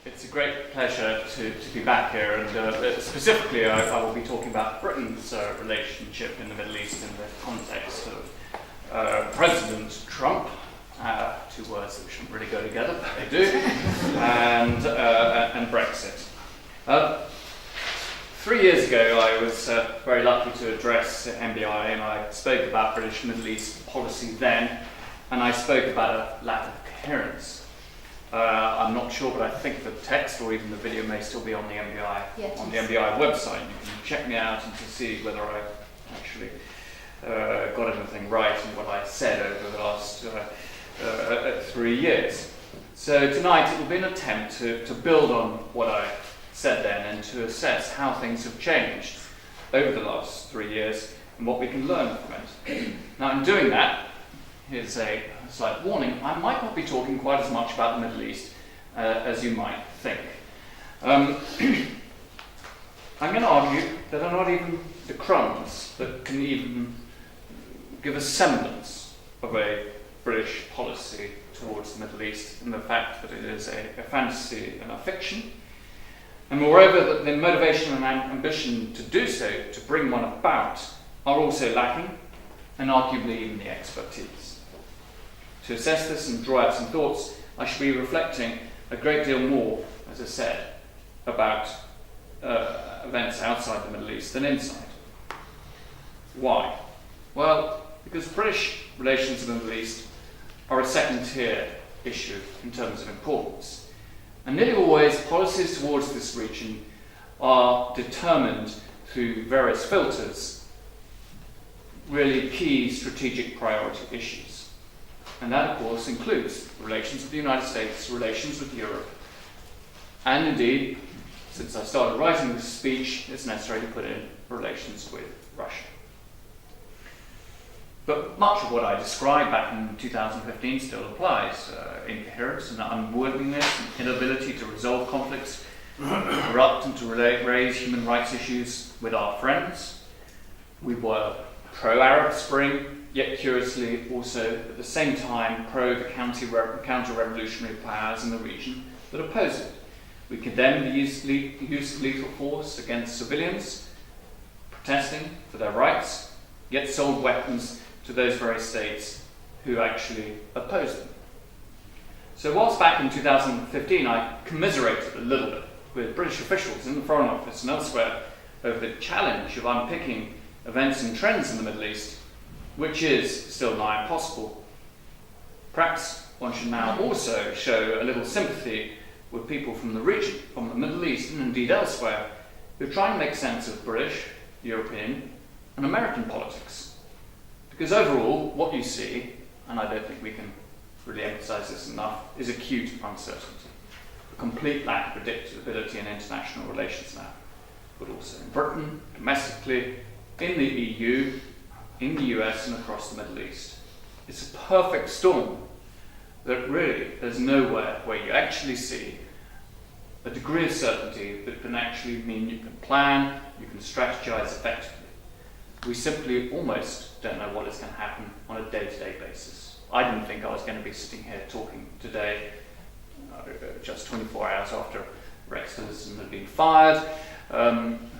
It's a great pleasure to be back here, and specifically I will be talking about Britain's relationship in the Middle East in the context of President Trump, two words that shouldn't really go together, but they do, and Brexit. 3 years ago I was very lucky to address MBI, and I spoke about British Middle East policy then, and I spoke about a lack of coherence. I'm not sure, but I think the text or even the video may still be on the MBI the MBI website. You can check me out and to see whether I actually got anything right in what I said over the last 3 years. So tonight it will be an attempt to build on what I said then and to assess how things have changed over the last 3 years and what we can learn from it. Now, in doing that, here's a slight warning: I might not be talking quite as much about the Middle East as you might think. I'm going to argue that there are not even the crumbs that can even give a semblance of a British policy towards the Middle East, in the fact that it is a fantasy and a fiction. And moreover, that the motivation and ambition to do so, to bring one about, are also lacking, and arguably even the expertise. To assess this and draw out some thoughts, I should be reflecting a great deal more, as I said, about events outside the Middle East than inside. Why? Well, because British relations with the Middle East are a second-tier issue in terms of importance. And nearly always, policies towards this region are determined through various filters, really key strategic priority issues. And that, of course, includes relations with the United States, relations with Europe, and indeed, since I started writing this speech, it's necessary to put in relations with Russia. But much of what I described back in 2015 still applies. Incoherence and unwillingness and inability to resolve conflicts, reluctant to raise human rights issues with our friends. We were pro-Arab Spring, yet curiously also at the same time pro the counter-revolutionary powers in the region that oppose it. We condemned the use of lethal force against civilians protesting for their rights, yet sold weapons to those very states who actually oppose them. So whilst back in 2015 I commiserated a little bit with British officials in the Foreign Office and elsewhere over the challenge of unpicking events and trends in the Middle East, which is still nigh impossible, perhaps one should now also show a little sympathy with people from the region, from the Middle East and indeed elsewhere, who try and make sense of British, European and American politics. Because overall, what you see, and I don't think we can really emphasize this enough, is acute uncertainty, a complete lack of predictability in international relations now, but also in Britain, domestically, in the EU, in the US and across the Middle East. It's a perfect storm that really there's nowhere where you actually see a degree of certainty that can actually mean you can plan, you can strategize effectively. We simply almost don't know what is going to happen on a day-to-day basis. I didn't think I was going to be sitting here talking today, just 24 hours after Rex Tillerson had been fired.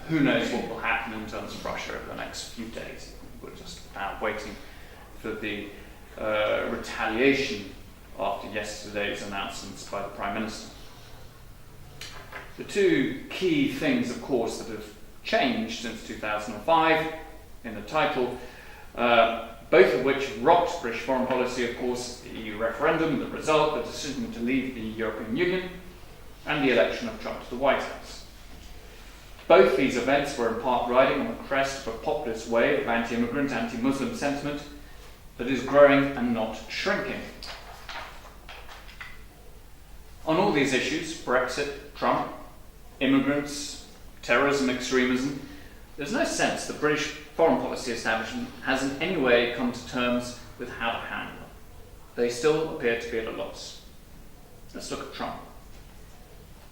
Who knows what will happen in terms of Russia over the next few days. We're just now waiting for the retaliation after yesterday's announcements by the Prime Minister. The two key things, of course, that have changed since 2005 in the title, both of which rocked British foreign policy, of course, the EU referendum, the result, the decision to leave the European Union, and the election of Trump to the White House. Both these events were in part riding on the crest of a populist wave of anti-immigrant, anti-Muslim sentiment that is growing and not shrinking. On all these issues, Brexit, Trump, immigrants, terrorism, extremism, there's no sense the British foreign policy establishment has in any way come to terms with how to handle them. They still appear to be at a loss. Let's look at Trump.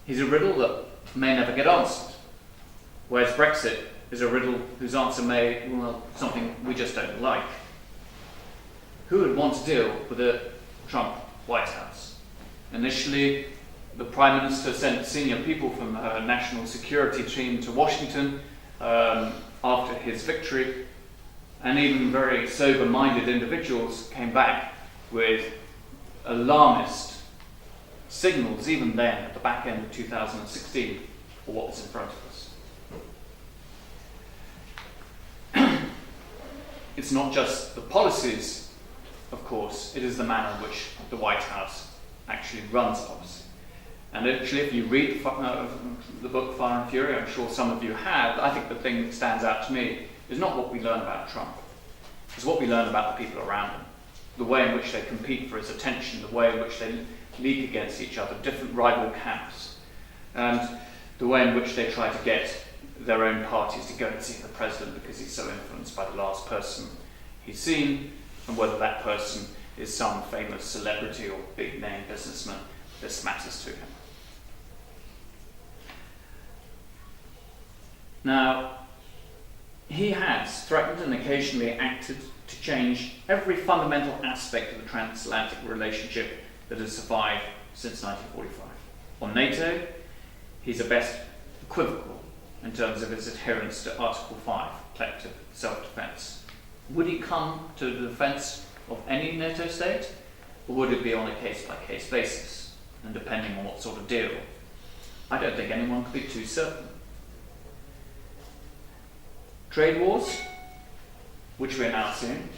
He's a riddle that may never get answered, whereas Brexit is a riddle whose answer may, well, something we just don't like. Who would want to deal with a Trump White House? Initially, the Prime Minister sent senior people from her national security team to Washington after his victory, and even very sober-minded individuals came back with alarmist signals, even then, at the back end of 2016, for what was in front of us. It's not just the policies, of course, it is the manner in which the White House actually runs policy. And actually, if you read the book Fire and Fury, I'm sure some of you have, I think the thing that stands out to me is not what we learn about Trump, it's what we learn about the people around him, the way in which they compete for his attention, the way in which they league against each other, different rival camps, and the way in which they try to get their own parties to go and see the president because he's so influenced by the last person he's seen, and whether that person is some famous celebrity or big name businessman, this matters to him. Now, he has threatened and occasionally acted to change every fundamental aspect of the transatlantic relationship that has survived since 1945. On NATO, he's at best equivocal in terms of his adherence to Article 5, collective self-defence. Would he come to the defence of any NATO state, or would it be on a case-by-case basis, and depending on what sort of deal? I don't think anyone could be too certain. Trade wars, which we're now seeing,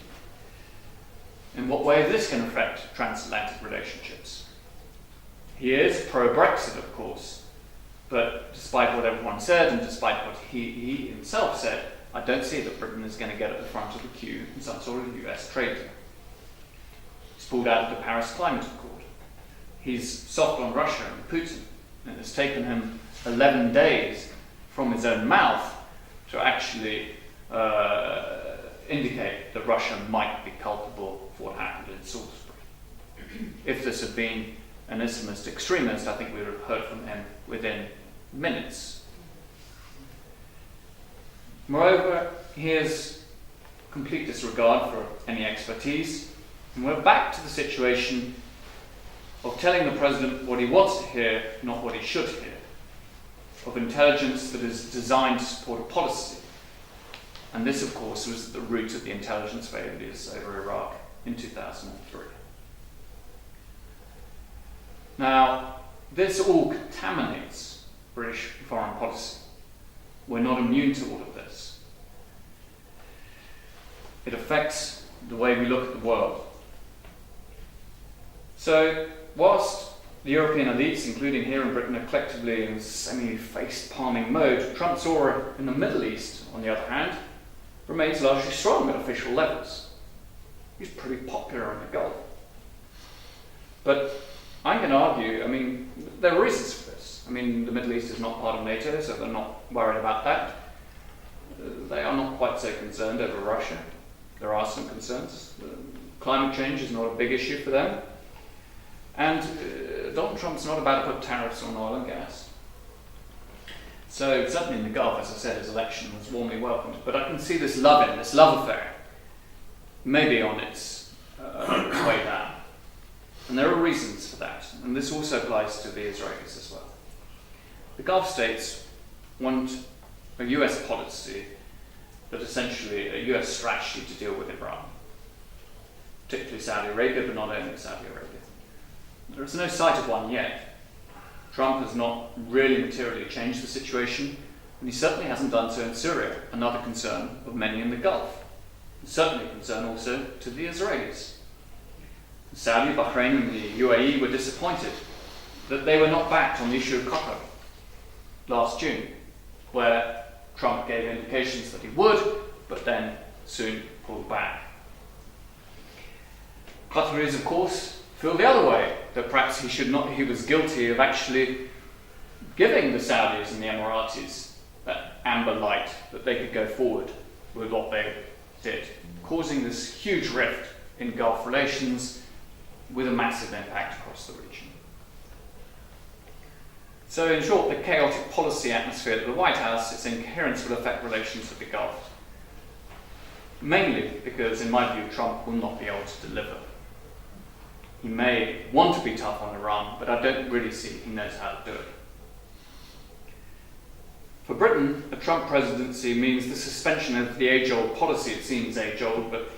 in what way is this going to affect transatlantic relationships? He is pro-Brexit, of course, but despite what everyone said and despite what he himself said, I don't see that Britain is going to get at the front of the queue in some sort of US trade deal. He's pulled out of the Paris Climate Accord. He's soft on Russia and Putin, and it's taken him 11 days from his own mouth to actually indicate that Russia might be culpable for what happened in Salisbury. If this had been an Islamist extremist, I think we would have heard from him within minutes. Moreover, he has complete disregard for any expertise, and we're back to the situation of telling the president what he wants to hear, not what he should hear, of intelligence that is designed to support a policy. And this, of course, was at the root of the intelligence failures over Iraq in 2003. Now, this all contaminates British foreign policy. We're not immune to all of this. It affects the way we look at the world. So, whilst the European elites, including here in Britain, are collectively in semi-face-palming mode, Trump's aura in the Middle East, on the other hand, remains largely strong at official levels. He's pretty popular in the Gulf. But I'm going to argue, there are reasons for this. The Middle East is not part of NATO, so they're not worried about that. They are not quite so concerned over Russia. There are some concerns. Climate change is not a big issue for them. And Donald Trump's not about to put tariffs on oil and gas. So certainly in the Gulf, as I said, his election was warmly welcomed. But I can see this love affair, maybe on its way down. And there are reasons for that. And this also applies to the Israelis as well. The Gulf states want a US policy, but essentially a US strategy to deal with Iran, particularly Saudi Arabia, but not only Saudi Arabia. There is no sight of one yet. Trump has not really materially changed the situation, and he certainly hasn't done so in Syria, another concern of many in the Gulf, and certainly a concern also to the Israelis. Saudi, Bahrain, and the UAE were disappointed that they were not backed on the issue of copper last June, where Trump gave indications that he would, but then soon pulled back. Qataris, of course, feel the other way, that perhaps he was guilty of actually giving the Saudis and the Emiratis that amber light that they could go forward with what they did, causing this huge rift in Gulf relations with a massive impact across the region. So in short, the chaotic policy atmosphere at the White House, its incoherence will affect relations with the Gulf. Mainly because, in my view, Trump will not be able to deliver. He may want to be tough on Iran, but I don't really see he knows how to do it. For Britain, a Trump presidency means the suspension of the age-old policy, it seems age-old, but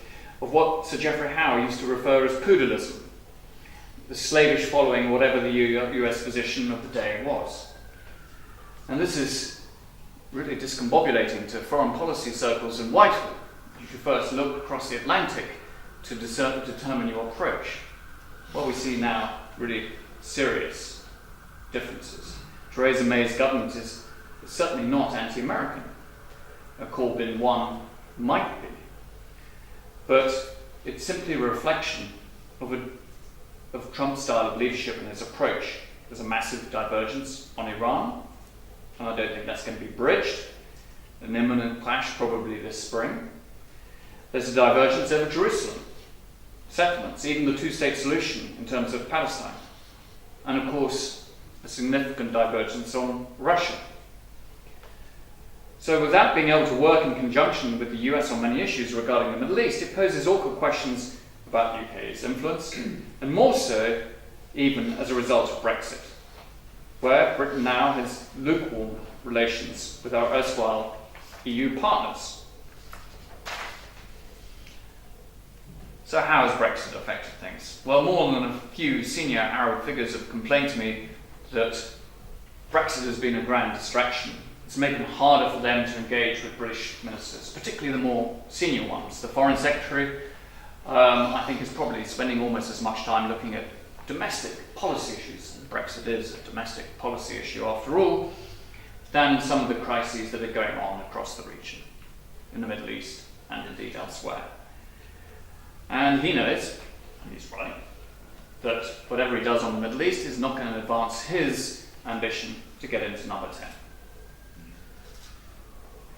of what Sir Geoffrey Howe used to refer as poodleism, the slavish following whatever the US position of the day was. And this is really discombobulating to foreign policy circles in Whitehall. You should first look across the Atlantic to determine your approach. What we see now, really serious differences. Theresa May's government is certainly not anti-American. A Corbyn one might be. But it's simply a reflection of Trump's style of leadership and his approach. There's a massive divergence on Iran, and I don't think that's going to be bridged. An imminent clash probably this spring. There's a divergence over Jerusalem, settlements, even the two-state solution in terms of Palestine. And of course, a significant divergence on Russia. So without being able to work in conjunction with the US on many issues regarding the Middle East, it poses awkward questions about the UK's influence, and more so even as a result of Brexit, where Britain now has lukewarm relations with our erstwhile EU partners. So how has Brexit affected things? Well, more than a few senior Arab figures have complained to me that Brexit has been a grand distraction. It's making it harder for them to engage with British ministers, particularly the more senior ones. The Foreign Secretary, I think, is probably spending almost as much time looking at domestic policy issues, and Brexit is a domestic policy issue after all, than some of the crises that are going on across the region, in the Middle East and indeed elsewhere. And he knows, and he's right, that whatever he does on the Middle East is not going to advance his ambition to get into number 10.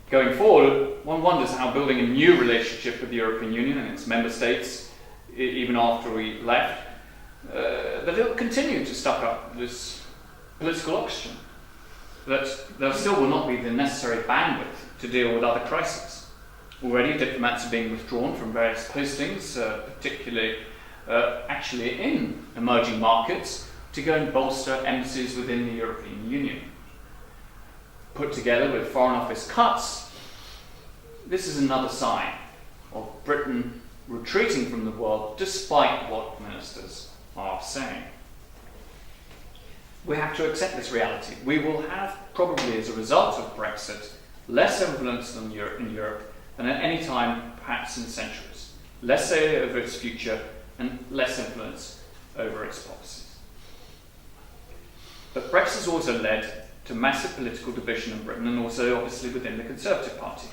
Going forward, one wonders how building a new relationship with the European Union and its member states, even after we left, that it'll continue to suck up this political oxygen, that there still will not be the necessary bandwidth to deal with other crises. Already diplomats are being withdrawn from various postings, particularly actually in emerging markets, to go and bolster embassies within the European Union. Put together with Foreign Office cuts, this is another sign of Britain retreating from the world despite what ministers are saying. We have to accept this reality. We will have, probably as a result of Brexit, less influence than in Europe than at any time, perhaps in centuries. Less say over its future and less influence over its policies. But Brexit has also led to massive political division in Britain and also obviously within the Conservative Party.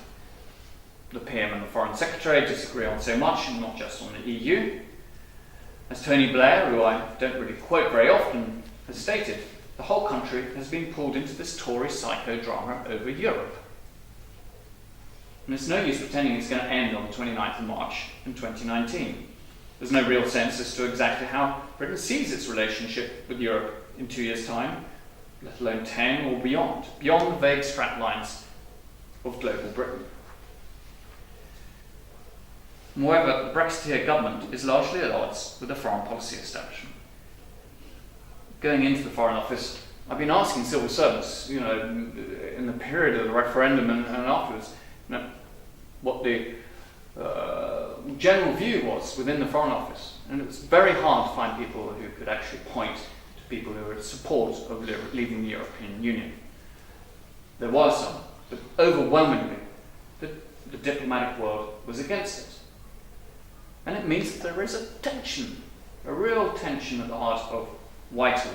The PM and the Foreign Secretary disagree on so much, and not just on the EU. As Tony Blair, who I don't really quote very often, has stated, the whole country has been pulled into this Tory psychodrama over Europe. And it's no use pretending it's going to end on the 29th of March in 2019. There's no real sense as to exactly how Britain sees its relationship with Europe in 2 years' time, let alone 10 or beyond the vague strap lines of global Britain. Moreover, the Brexiteer government is largely at odds with the foreign policy establishment. Going into the Foreign Office, I've been asking civil servants, in the period of the referendum and afterwards, what the general view was within the Foreign Office. And it was very hard to find people who could actually point to people who were in support of leaving the European Union. There was some, but overwhelmingly, the diplomatic world was against it. And it means that there is a tension, a real tension at the heart of Whitehall.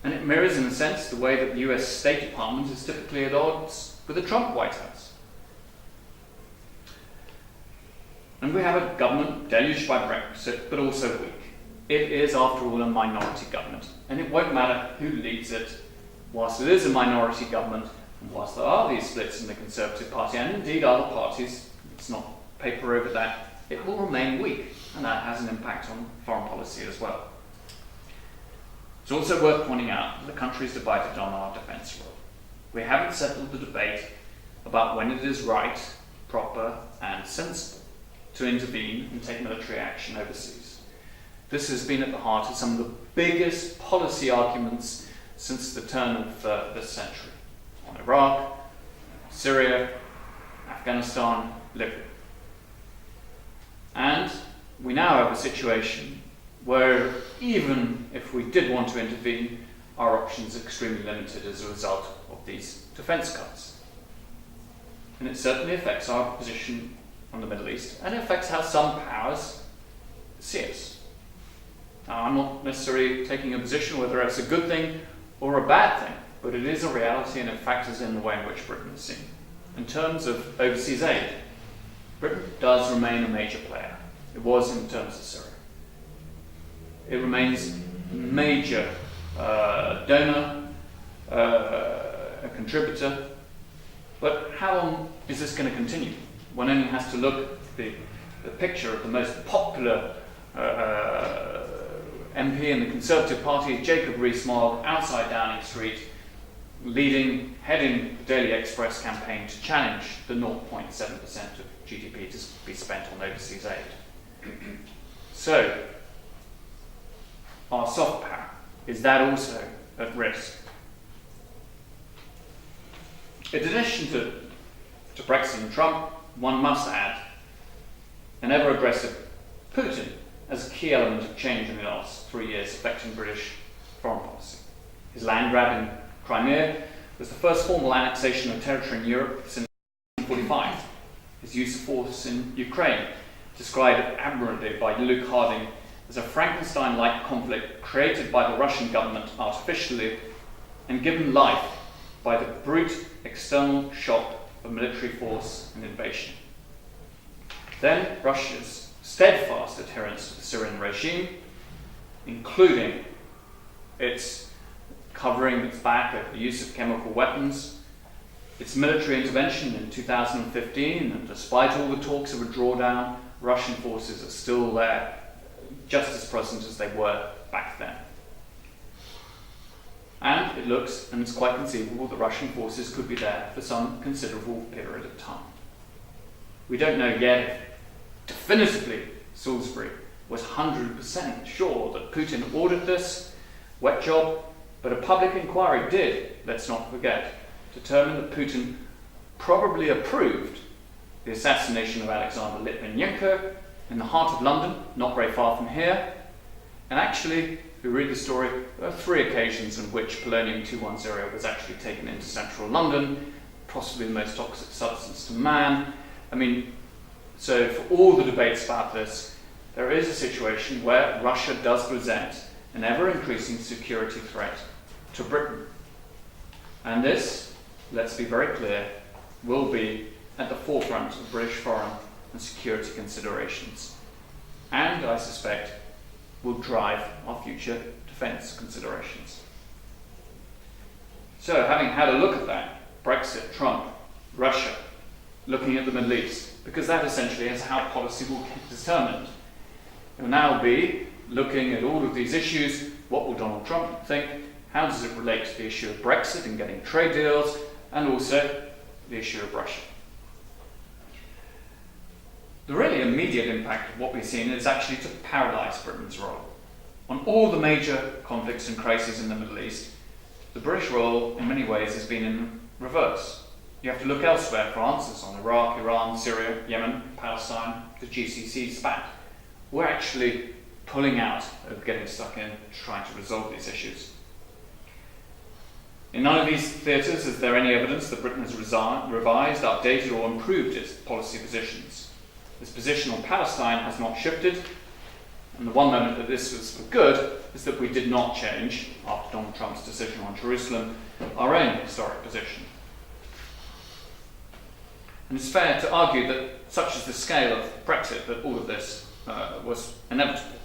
And it mirrors, in a sense, the way that the US State Department is typically at odds with the Trump White House. And we have a government deluged by Brexit, but also weak. It is, after all, a minority government, and it won't matter who leads it. Whilst it is a minority government, and whilst there are these splits in the Conservative Party, and indeed other parties, it's not paper over that, it will remain weak, and that has an impact on foreign policy as well. It's also worth pointing out that the country is divided on our defence role. We haven't settled the debate about when it is right, proper, and sensible to intervene and take military action overseas. This has been at the heart of some of the biggest policy arguments since the turn of this century on Iraq, Syria, Afghanistan, Libya. And we now have a situation where even if we did want to intervene, our options are extremely limited as a result of these defence cuts. And it certainly affects our position on the Middle East, and it affects how some powers see us. Now, I'm not necessarily taking a position whether it's a good thing or a bad thing, but it is a reality and it factors in the way in which Britain is seen. In terms of overseas aid, Britain does remain a major player. It was in terms of Syria. It remains a major donor, a contributor. But how long is this going to continue? One only has to look at the picture of the most popular MP in the Conservative Party, Jacob Rees-Mogg, outside Downing Street, heading the Daily Express campaign to challenge the 0.7% of GDP to be spent on overseas aid. So, our soft power, is that also at risk? In addition to Brexit and Trump, one must add an ever-aggressive Putin as a key element of change in the last 3 years affecting British foreign policy. His land grab in Crimea was the first formal annexation of territory in Europe since 1945. His use of force in Ukraine, described admirably by Luke Harding as a Frankenstein-like conflict created by the Russian government artificially and given life by the brute external shock of military force and invasion. Then Russia's steadfast adherence to the Syrian regime, including its covering its back of the use of chemical weapons, its military intervention in 2015, and despite all the talks of a drawdown, Russian forces are still there, just as present as they were back then. And it looks, and it's quite conceivable, that Russian forces could be there for some considerable period of time. We don't know yet if definitively Salisbury was 100% sure that Putin ordered this wet job, but a public inquiry did, let's not forget, determine that Putin probably approved the assassination of Alexander Litvinenko in the heart of London, not very far from here. And actually, if you read the story, there are 3 occasions in which polonium-210 was actually taken into central London, possibly the most toxic substance to man. So for all the debates about this, there is a situation where Russia does present an ever-increasing security threat to Britain. And this, let's be very clear, will be at the forefront of British foreign and security considerations. And, I suspect, will drive our future defence considerations. So, having had a look at that, Brexit, Trump, Russia, looking at the Middle East, because that essentially is how policy will get determined. It will now be looking at all of these issues. What will Donald Trump think? How does it relate to the issue of Brexit and getting trade deals, and also the issue of Russia? The really immediate impact of what we've seen is actually to paralyse Britain's role. On all the major conflicts and crises in the Middle East, the British role in many ways has been in reverse. You have to look elsewhere for answers on Iraq, Iran, Syria, Yemen, Palestine, the GCC spat. We're actually pulling out of getting stuck in trying to resolve these issues. In none of these theatres is there any evidence that Britain has revised, updated or improved its policy positions. This position on Palestine has not shifted, and the one moment that this was for good is that we did not change, after Donald Trump's decision on Jerusalem, our own historic position. And it's fair to argue that, such is the scale of Brexit, that all of this was inevitable.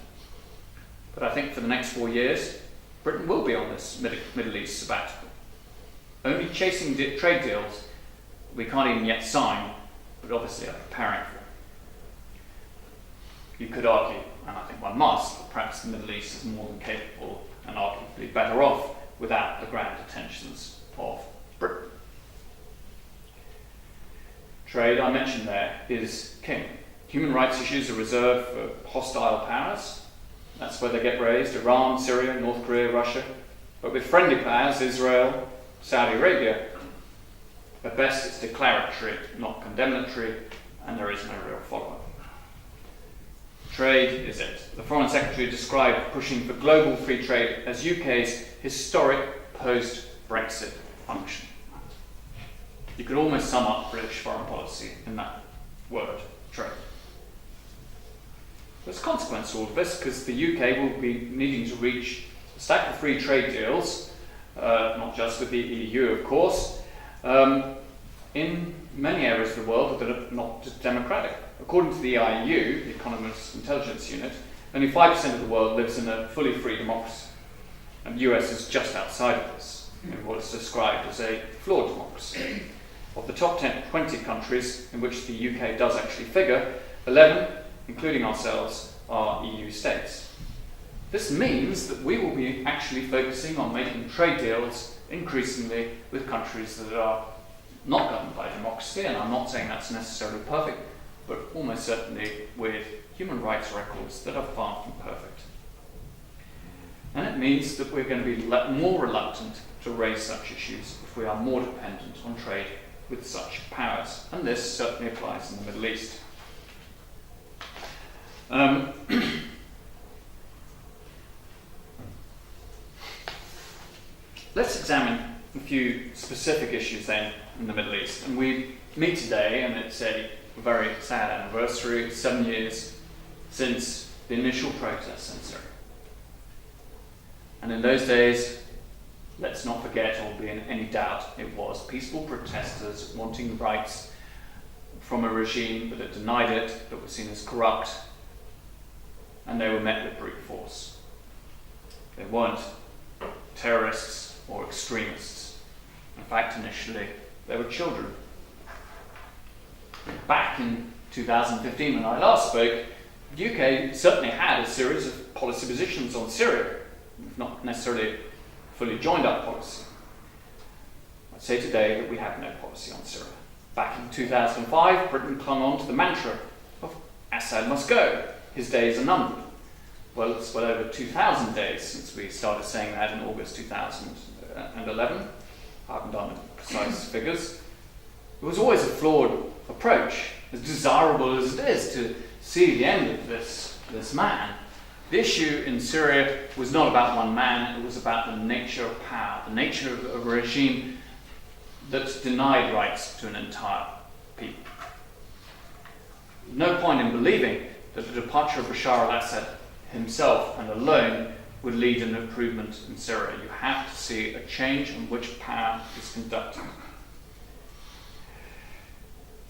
But I think for the next 4 years, Britain will be on this Middle East sabbatical. Only chasing trade deals we can't even yet sign, but obviously are preparing for. You could argue, and I think one must, that perhaps the Middle East is more than capable and arguably better off without the grand attentions of Britain. Trade, I mentioned there, is king. Human rights issues are reserved for hostile powers. That's where they get raised: Iran, Syria, North Korea, Russia. But with friendly powers, Israel, Saudi Arabia, at best it's declaratory, not condemnatory, and there is no real follow-up. Trade is it. The Foreign Secretary described pushing for global free trade as UK's historic post-Brexit function. You could almost sum up British foreign policy in that word, trade. There's a consequence to all of this, because the UK will be needing to reach a stack of free trade deals, not just with the EU, of course, in many areas of the world that are not just democratic. According to the EIU, the Economist Intelligence Unit, only 5% of the world lives in a fully free democracy. And the US is just outside of this, in what is described as a flawed democracy. Of the top 20 countries in which the UK does actually figure, 11, including ourselves, are EU states. This means that we will be actually focusing on making trade deals increasingly with countries that are not governed by democracy, and I'm not saying that's necessarily perfect, but almost certainly with human rights records that are far from perfect. And it means that we're going to be more reluctant to raise such issues if we are more dependent on trade with such powers. And this certainly applies in the Middle East. Let's examine a few specific issues then in the Middle East. And we meet today, and it's a very sad anniversary, 7 years since the initial protests in Syria. And in those days, let's not forget or be in any doubt, it was peaceful protesters wanting rights from a regime that had denied it, that was seen as corrupt, and they were met with brute force. They weren't terrorists or extremists. In fact, initially, they were children. Back in 2015, when I last spoke, the UK certainly had a series of policy positions on Syria, not necessarily fully joined up policy. I'd say today that we have no policy on Syria. Back in 2005, Britain clung on to the mantra of Assad must go, his days are numbered. Well, it's well over 2,000 days since we started saying that in August 2011. I haven't done the precise figures. It was always a flawed approach, as desirable as it is to see the end of this man. The issue in Syria was not about one man, it was about the nature of power, the nature of a regime that denied rights to an entire people. No point in believing that the departure of Bashar al-Assad himself and alone would lead to an improvement in Syria. You have to see a change in which power is conducted.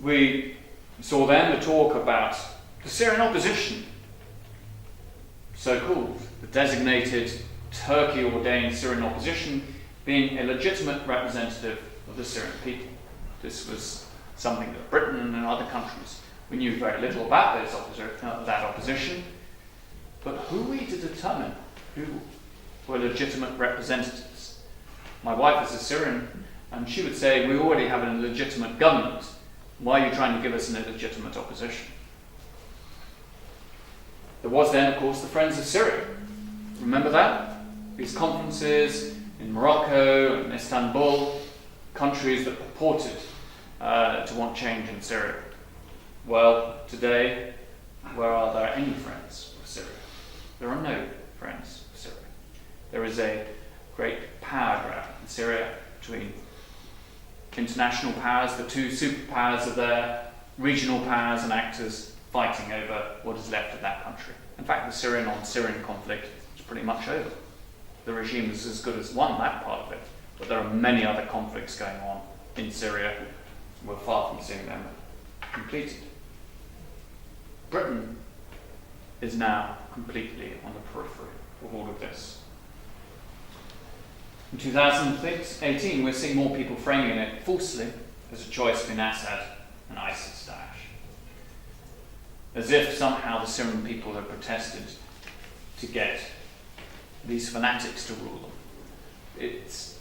We saw then the talk about the Syrian opposition, so-called, the designated Turkey-ordained Syrian opposition being a legitimate representative of the Syrian people. This was something that Britain and other countries, we knew very little about that opposition, but who are we to determine who were legitimate representatives? My wife is a Syrian, and she would say, we already have a legitimate government. Why are you trying to give us an illegitimate opposition? There was then, of course, the Friends of Syria. Remember that? These conferences in Morocco and Istanbul, countries that purported to want change in Syria. Well, today, where are there any friends of Syria? There are no friends of Syria. There is a great power grab in Syria between international powers, the two superpowers are there, regional powers and actors fighting over what is left of that country. In fact, the Syrian-on-Syrian conflict is pretty much over. The regime is as good as won that part of it, but there are many other conflicts going on in Syria. We're far from seeing them completed. Britain is now completely on the periphery of all of this. In 2018, we're seeing more people framing it falsely as a choice between Assad and ISIS-Daesh. As if somehow the Syrian people have protested to get these fanatics to rule them. It's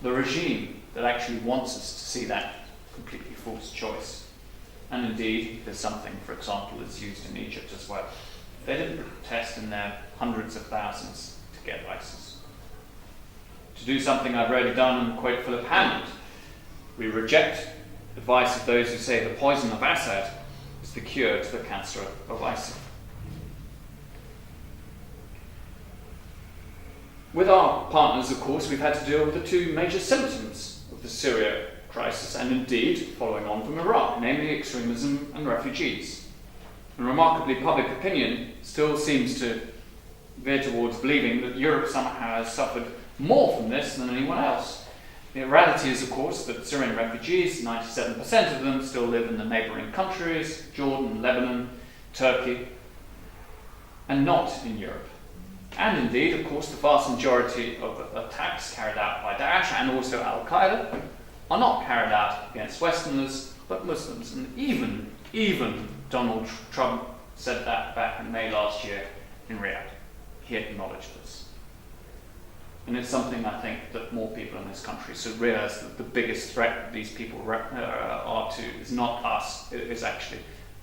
the regime that actually wants us to see that completely false choice. And indeed, there's something, for example, that's used in Egypt as well. They didn't protest in their hundreds of thousands to get ISIS. To do something I've already done and quote Philip Hammond, we reject advice of those who say the poison of Assad is the cure to the cancer of ISIL. With our partners, of course, we've had to deal with the two major symptoms of the Syria crisis, and indeed following on from Iraq, namely extremism and refugees. And remarkably, public opinion still seems to veer towards believing that Europe somehow has suffered more from this than anyone else. The reality is, of course, that Syrian refugees, 97% of them, still live in the neighbouring countries, Jordan, Lebanon, Turkey, and not in Europe. And indeed, of course, the vast majority of attacks carried out by Daesh and also Al-Qaeda are not carried out against Westerners, but Muslims. And even Donald Trump said that back in May last year in Riyadh. He acknowledged this. And it's something I think that more people in this country should realise that the biggest threat that these people are to is not us, it is actually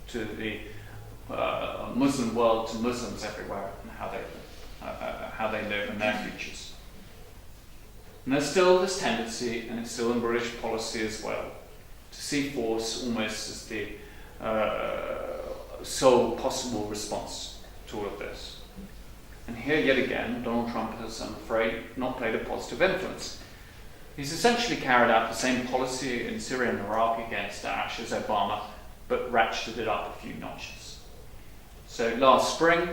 to the Muslim world, to Muslims everywhere, and how they live and their futures. And there's still this tendency, and it's still in British policy as well, to see force almost as the sole possible response to all of this. And here, yet again, Donald Trump has, I'm afraid, not played a positive influence. He's essentially carried out the same policy in Syria and Iraq against Daesh as Obama, but ratcheted it up a few notches. So last spring,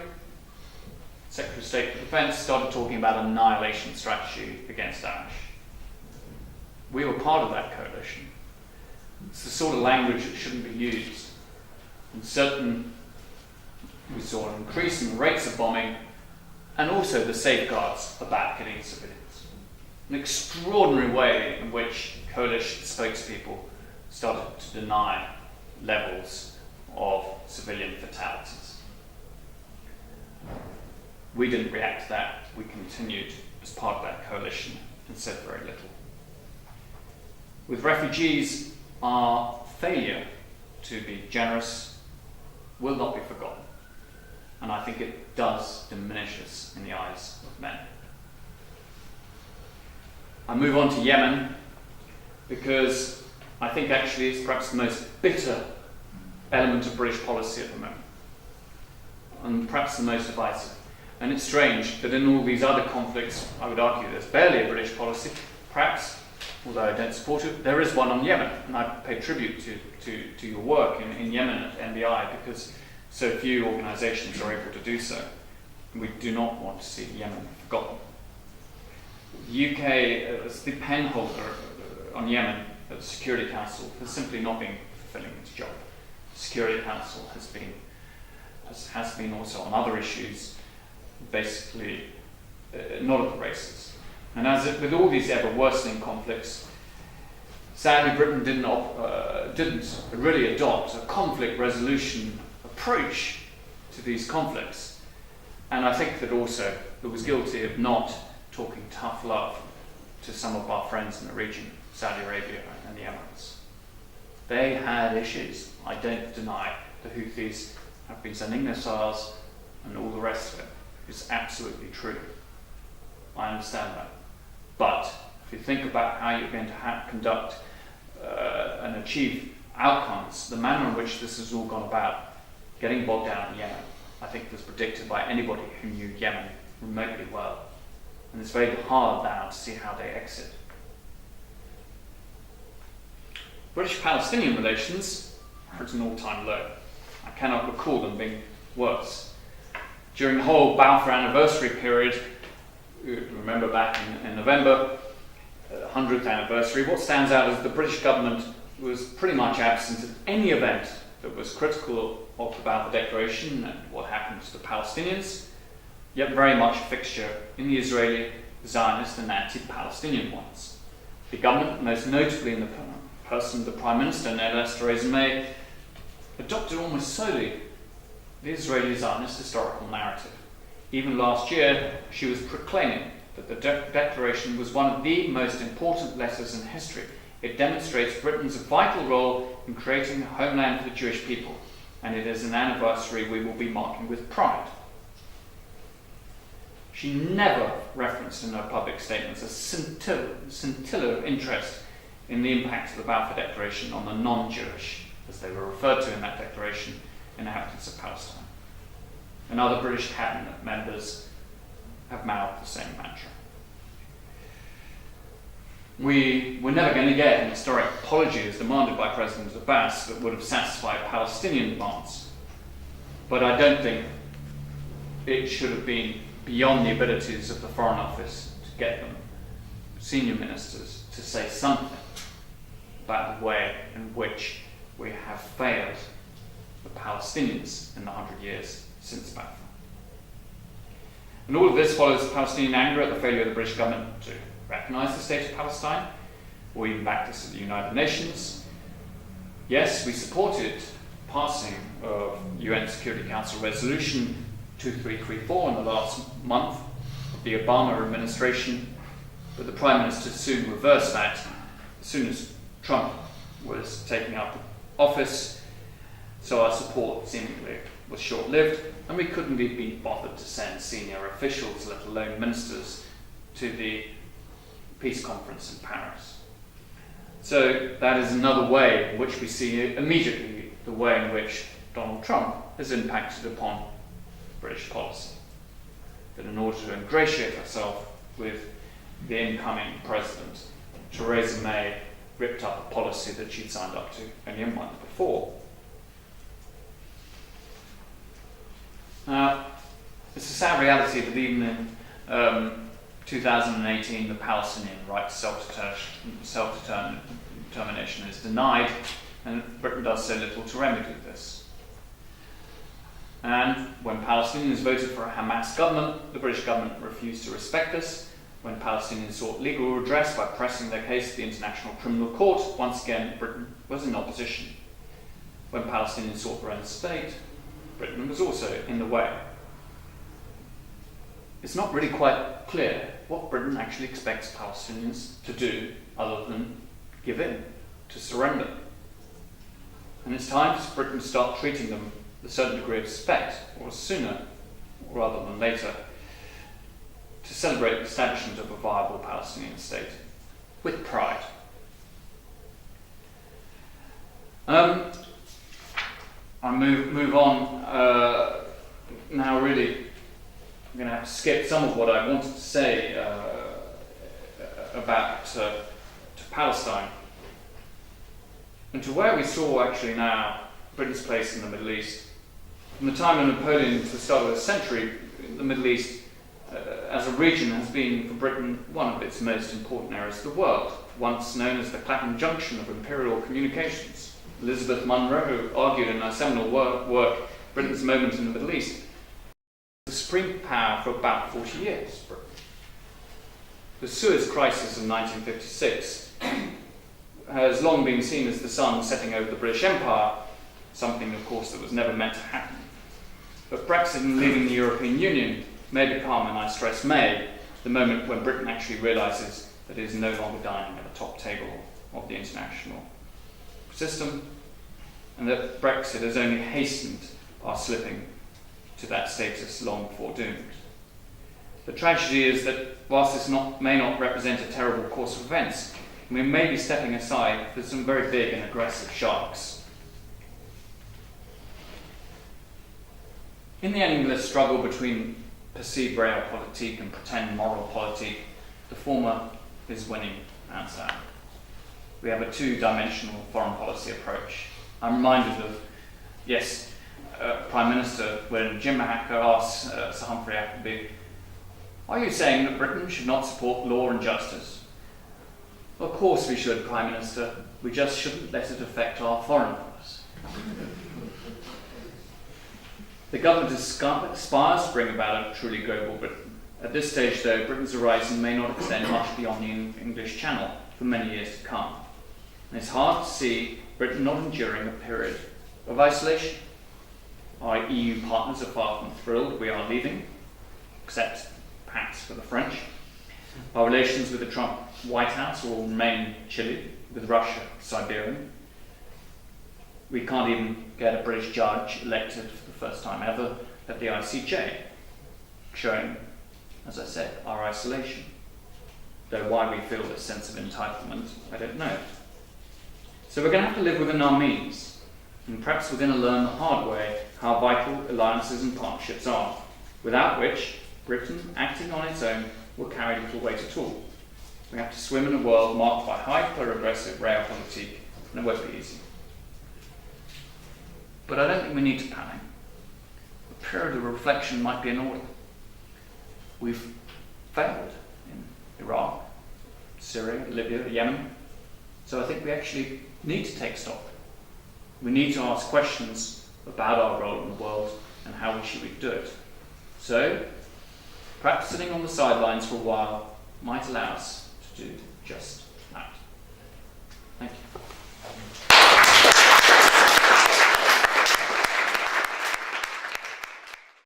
Secretary of State for Defense started talking about an annihilation strategy against Daesh. We were part of that coalition. It's the sort of language that shouldn't be used. We saw an increase in the rates of bombing, and also the safeguards about hitting civilians. An extraordinary way in which coalition spokespeople started to deny levels of civilian fatalities. We didn't react to that. We continued as part of that coalition and said very little. With refugees, our failure to be generous will not be forgotten. And I think it does diminish us in the eyes of men. I move on to Yemen because I think actually it's perhaps the most bitter element of British policy at the moment, and perhaps the most divisive. And it's strange that in all these other conflicts, I would argue there's barely a British policy. Perhaps, although I don't support it, there is one on Yemen, and I pay tribute to your work in Yemen at NBI, because so few organisations are able to do so. We do not want to see Yemen forgotten. The UK, as the pen holder on Yemen at the Security Council, has simply not been fulfilling its job. The Security Council has been also on other issues, basically not at the races. And with all these ever worsening conflicts, sadly Britain didn't really adopt a conflict resolution approach to these conflicts. And I think that also it was guilty of not talking tough love to some of our friends in the region, Saudi Arabia and the Emirates. They had issues. I don't deny the Houthis have been sending missiles and all the rest of it. It's absolutely true. I understand that. But if you think about how you're going to conduct and achieve outcomes, the manner in which this has all gone about, getting bogged down in Yemen, I think was predicted by anybody who knew Yemen remotely well. And it's very hard now to see how they exit. British-Palestinian relations are at an all-time low. I cannot recall them being worse. During the whole Balfour anniversary period, remember back in November, 100th anniversary, what stands out is the British government was pretty much absent at any event that was critical of the Balfour Declaration and what happened to the Palestinians, yet very much a fixture in the Israeli, Zionist and anti-Palestinian ones. The government, most notably in the person of the Prime Minister, no less Theresa May, adopted almost solely the Israeli Zionist historical narrative. Even last year, she was proclaiming that the declaration was one of the most important letters in history. It demonstrates Britain's vital role in creating a homeland for the Jewish people, and it is an anniversary we will be marking with pride. She never referenced in her public statements a scintilla of interest in the impact of the Balfour Declaration on the non-Jewish, as they were referred to in that declaration, inhabitants of Palestine. And other British cabinet members have mouthed the same mantra. We were never going to get an historic apology as demanded by President Abbas that would have satisfied Palestinian demands. But I don't think it should have been beyond the abilities of the Foreign Office to get them, senior ministers, to say something about the way in which we have failed the Palestinians in the 100 years since Balfour. And all of this follows Palestinian anger at the failure of the British government to recognise the state of Palestine, or even back this at the United Nations. Yes, we supported passing of UN Security Council Resolution 2334 in the last month of the Obama administration, but the Prime Minister soon reversed that as soon as Trump was taking up office, so our support seemingly was short-lived, and we couldn't even be bothered to send senior officials, let alone ministers, to the peace conference in Paris. So that is another way in which we see immediately the way in which Donald Trump has impacted upon British policy. That in order to ingratiate herself with the incoming president, Theresa May ripped up a policy that she'd signed up to only a month before. It's a sad reality that even in 2018 the Palestinian right to self-determination is denied, and Britain does so little to remedy this. And when Palestinians voted for a Hamas government, the British government refused to respect this. When Palestinians sought legal redress by pressing their case to the International Criminal Court, once again Britain was in opposition. When Palestinians sought their own state, Britain was also in the way. It's not really quite clear what Britain actually expects Palestinians to do other than give in, to surrender. And it's time for Britain to start treating them with a certain degree of respect, or sooner rather than later, to celebrate the establishment of a viable Palestinian state with pride. I move on now. Really, I'm going to have to skip some of what I wanted to say about to Palestine, and to where we saw actually now Britain's place in the Middle East. From the time of Napoleon to the start of the century, the Middle East as a region has been for Britain one of its most important areas of the world, once known as the Clapham Junction of imperial communications. Elizabeth Munro argued in her seminal work, Britain's Moment in the Middle East, the supreme power for about 40 years. The Suez Crisis of 1956 has long been seen as the sun setting over the British Empire, something, of course, that was never meant to happen. But Brexit and leaving the European Union may become, and I stress may, the moment when Britain actually realises that it is no longer dining at the top table of the international system, and that Brexit has only hastened our slipping to that status long before doomed. The tragedy is that whilst this may not represent a terrible course of events, we may be stepping aside for some very big and aggressive sharks. In the endless struggle between perceived realpolitik and pretend moralpolitik, the former is winning hands down. We have a two-dimensional foreign policy approach. I'm reminded of, Prime Minister, when Jim Hacker asked Sir Humphrey Appleby, "Are you saying that Britain should not support law and justice?" "Of course we should, Prime Minister. We just shouldn't let it affect our foreign policy." The government aspires to bring about a truly global Britain. At this stage, though, Britain's horizon may not extend much beyond the English Channel for many years to come. And it's hard to see Britain not enduring a period of isolation. Our EU partners are far from thrilled we are leaving, except perhaps for the French. Our relations with the Trump White House will remain chilly, with Russia Siberian. We can't even get a British judge elected for the first time ever at the ICJ, showing as I said, our isolation. Though why we feel this sense of entitlement, I don't know. So we're going to have to live within our means, and perhaps we're going to learn the hard way how vital alliances and partnerships are, without which Britain, acting on its own, will carry little weight at all. We have to swim in a world marked by hyper-aggressive realpolitik, and it won't be easy. But I don't think we need to panic. A period of reflection might be in order. We've failed in Iraq, Syria, Libya, Yemen, so I think we actually need to take stock. We need to ask questions about our role in the world and how we should do it. So, perhaps sitting on the sidelines for a while might allow us to do just that. Thank you.